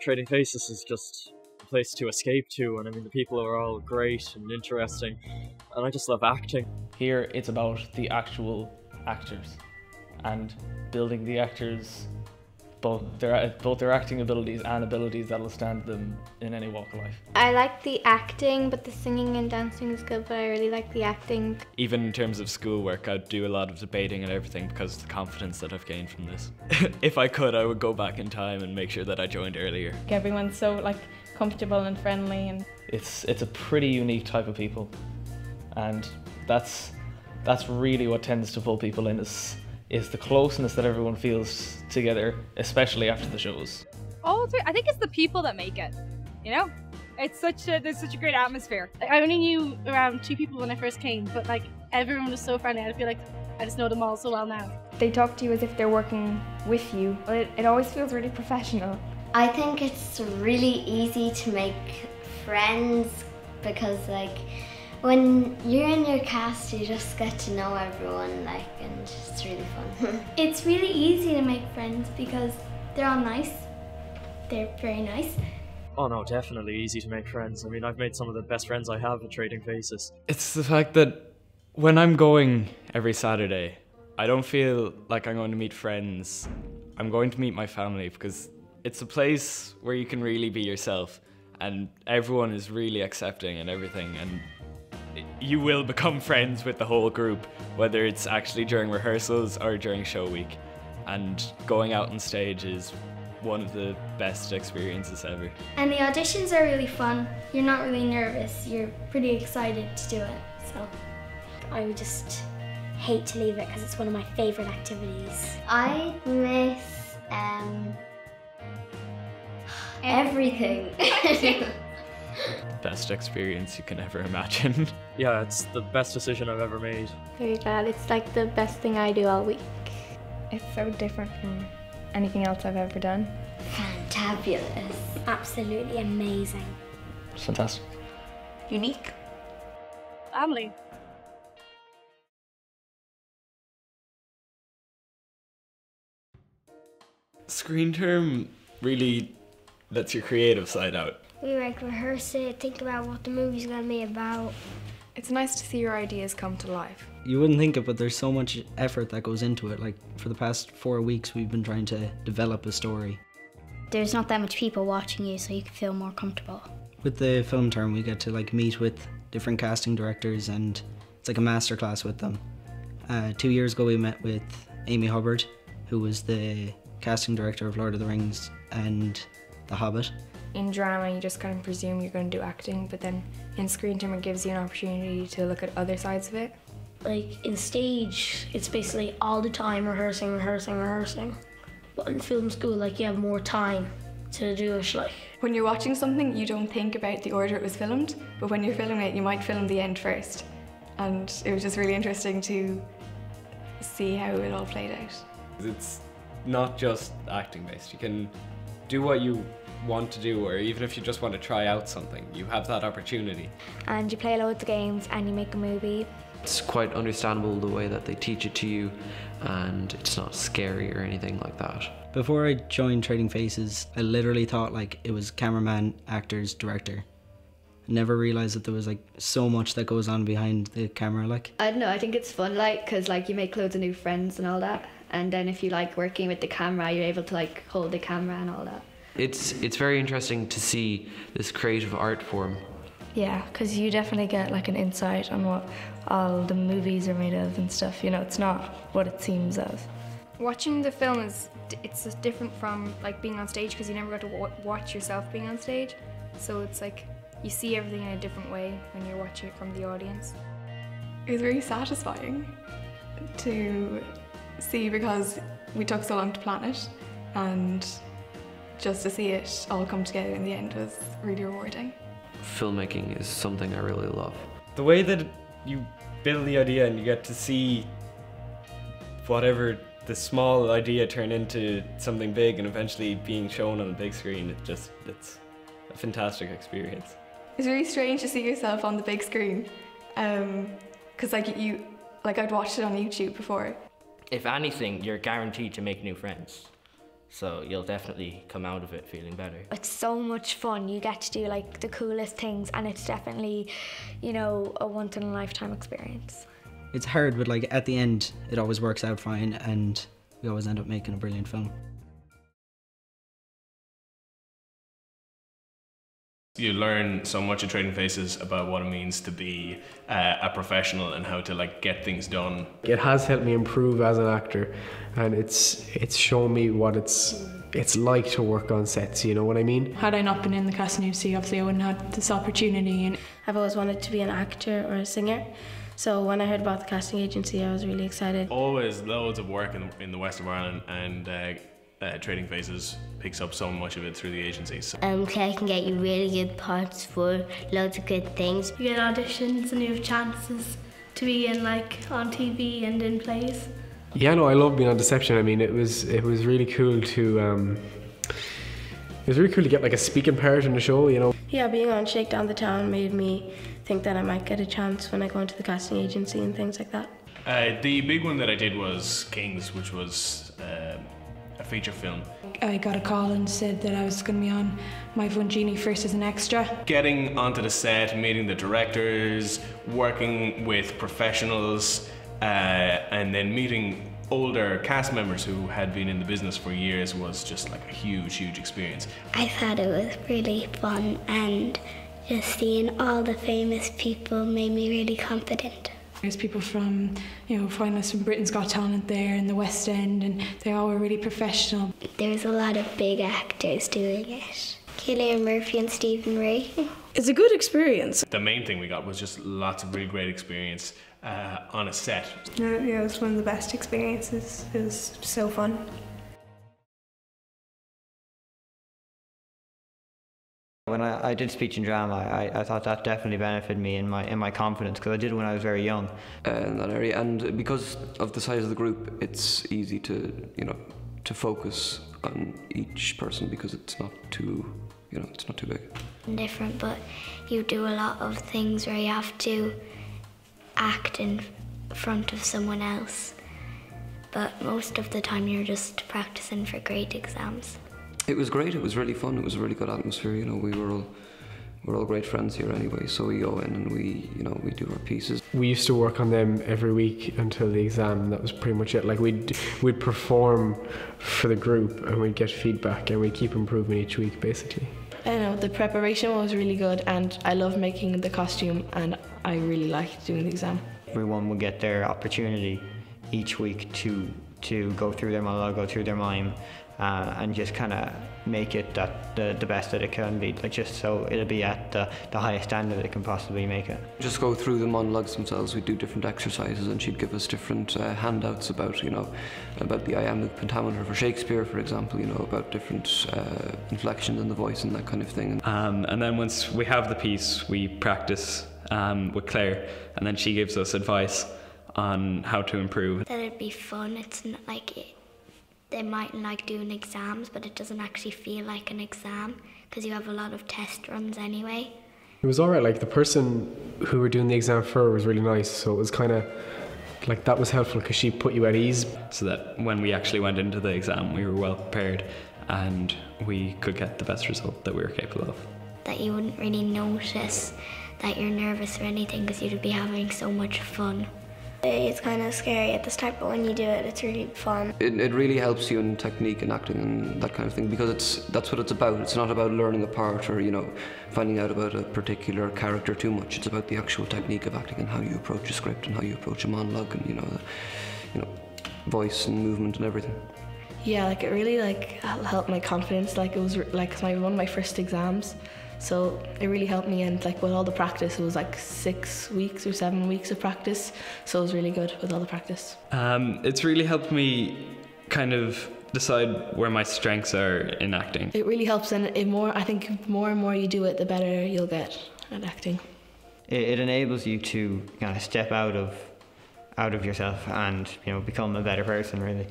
Trading Faces is just a place to escape to, and I mean the people are all great and interesting, and I just love acting. Here it's about the actual actors and building the actors, both their acting abilities and abilities that will stand them in any walk of life. I like the acting, but the singing and dancing is good, but I really like the acting. Even in terms of schoolwork, I'd do a lot of debating and everything because of the confidence that I've gained from this. If I could, I would go back in time and make sure that I joined earlier. Everyone's so comfortable and friendly, and It's a pretty unique type of people, and that's really what tends to pull people in is the closeness that everyone feels together, especially after the shows. I think it's the people that make it, you know? There's such a great atmosphere. I only knew around 2 people when I first came, but everyone was so friendly. I feel like I just know them all so well now. They talk to you as if they're working with you. It always feels really professional. I think it's really easy to make friends because when you're in your cast, you just get to know everyone, and it's really fun. It's really easy to make friends because they're all nice. They're very nice. Oh no, definitely easy to make friends. I mean, I've made some of the best friends I have at Trading Faces. It's the fact that when I'm going every Saturday, I don't feel like I'm going to meet friends. I'm going to meet my family because it's a place where you can really be yourself and everyone is really accepting and everything, and you will become friends with the whole group, whether it's actually during rehearsals or during show week. And going out on stage is one of the best experiences ever. And the auditions are really fun. You're not really nervous. You're pretty excited to do it. So I would just hate to leave it because it's one of my favourite activities. I miss everything. Best experience you can ever imagine. Yeah, it's the best decision I've ever made. very glad. It's the best thing I do all week. It's so different from anything else I've ever done. Fantabulous. Absolutely amazing. It's fantastic. Unique. Family. Screen term really lets your creative side out. We rehearse it, think about what the movie's gonna be about. It's nice to see your ideas come to life. You wouldn't think it, but there's so much effort that goes into it. For the past 4 weeks, we've been trying to develop a story. There's not that much people watching you, so you can feel more comfortable. With the film term, we get to meet with different casting directors, and it's like a masterclass with them. 2 years ago, we met with Amy Hubbard, who was the casting director of Lord of the Rings and The Hobbit. In drama, you just kind of presume you're going to do acting, but then in screen time, it gives you an opportunity to look at other sides of it. In stage, it's basically all the time rehearsing. But in film school, you have more time to do it. when you're watching something, you don't think about the order it was filmed, but when you're filming it, you might film the end first. And it was just really interesting to see how it all played out. It's not just acting based. You can do what you want to do, or even if you just want to try out something, you have that opportunity. And you play loads of games and you make a movie. It's quite understandable the way that they teach it to you, and it's not scary or anything like that. Before I joined Trading Faces, I literally thought it was cameraman, actors, director. I never realised that there was so much that goes on behind the camera. I don't know, I think it's fun because you make loads of new friends and all that, and then if you like working with the camera, you're able to hold the camera and all that. It's very interesting to see this creative art form. Yeah, because you definitely get an insight on what all the movies are made of and stuff. You know, it's not what it seems of. Watching the film it's just different from being on stage, because you never got to watch yourself being on stage. So it's you see everything in a different way when you're watching it from the audience. It was very satisfying to see, because we took so long to plan it, and just to see it all come together in the end was really rewarding. Filmmaking is something I really love. The way that you build the idea and you get to see whatever the small idea turn into something big and eventually being shown on a big screen, it's a fantastic experience. It's really strange to see yourself on the big screen, because I'd watched it on YouTube before. If anything, you're guaranteed to make new friends. So you'll definitely come out of it feeling better. It's so much fun. You get to do like the coolest things, and it's definitely, you know, a once in a lifetime experience. It's hard, but like at the end, it always works out fine, and we always end up making a brilliant film. You learn so much at Trading Faces about what it means to be a professional and how to like get things done. It has helped me improve as an actor, and it's shown me what it's like to work on sets, you know what I mean? Had I not been in the casting agency, obviously I wouldn't have had this opportunity. And I've always wanted to be an actor or a singer, so when I heard about the casting agency I was really excited. Always loads of work in the west of Ireland, and Trading Faces picks up so much of it through the agencies. Claire can get you really good parts for loads of good things. You get auditions and you have chances to be in like on TV and in plays. Yeah, no, I love being on Deception. I mean, it was really cool to get like a speaking part in the show, you know. Yeah, being on Shakedown the Town made me think that I might get a chance when I go into the casting agency and things like that. The big one that I did was Kings, which was a feature film. I got a call and said that I was going to be on My Fungini first as an extra. Getting onto the set, meeting the directors, working with professionals, and then meeting older cast members who had been in the business for years was just like a huge experience. I thought it was really fun, and just seeing all the famous people made me really confident. There's people from, you know, finalists from Britain's Got Talent there in the West End, and they all were really professional. There's a lot of big actors doing it. Cillian Murphy and Stephen Ray. It's a good experience. The main thing we got was just lots of really great experience on a set. Yeah, it was one of the best experiences. It was so fun. When I did speech and drama, I thought that definitely benefited me in my confidence, because I did it when I was very young. In that area, and because of the size of the group, it's easy to focus on each person because it's not too big. Different, but you do a lot of things where you have to act in front of someone else, but most of the time you're just practicing for great exams. It was great. It was really fun. It was a really good atmosphere. You know, we're all great friends here anyway. So we go in and we do our pieces. We used to work on them every week until the exam, and that was pretty much it. Like we'd perform for the group, and we'd get feedback, and we'd keep improving each week, basically. I know the preparation was really good, and I love making the costume, and I really liked doing the exam. Everyone would get their opportunity each week to go through their monologue, go through their mime, and just kind of make it the best that it can be, like just so it'll be at the highest standard it can possibly make it. Just go through the monologues themselves. We do different exercises, and she'd give us different handouts about the iambic pentameter for Shakespeare, for example, about different inflections in the voice and that kind of thing. And then once we have the piece, we practice with Claire, and then she gives us advice on how to improve. That it'd be fun. It's not like it. They mightn't like doing exams, but it doesn't actually feel like an exam because you have a lot of test runs anyway. It was alright, like the person who we're doing the exam for was really nice, so it was kind of like that was helpful because she put you at ease. So that when we actually went into the exam, we were well prepared and we could get the best result that we were capable of. That you wouldn't really notice that you're nervous or anything because you'd be having so much fun. It's kind of scary at the start, but when you do it, it's really fun. It really helps you in technique and acting and that kind of thing, because that's what it's about. It's not about learning a part or finding out about a particular character too much. It's about the actual technique of acting and how you approach a script and how you approach a monologue and voice and movement and everything. Yeah, like it really helped my confidence. Like it was like one of my first exams. So it really helped me, and like with all the practice, it was like 6 weeks or 7 weeks of practice. So it was really good with all the practice. It's really helped me kind of decide where my strengths are in acting. It really helps, and I think more and more you do it, the better you'll get at acting. It enables you to kind of step out of yourself and become a better person, really.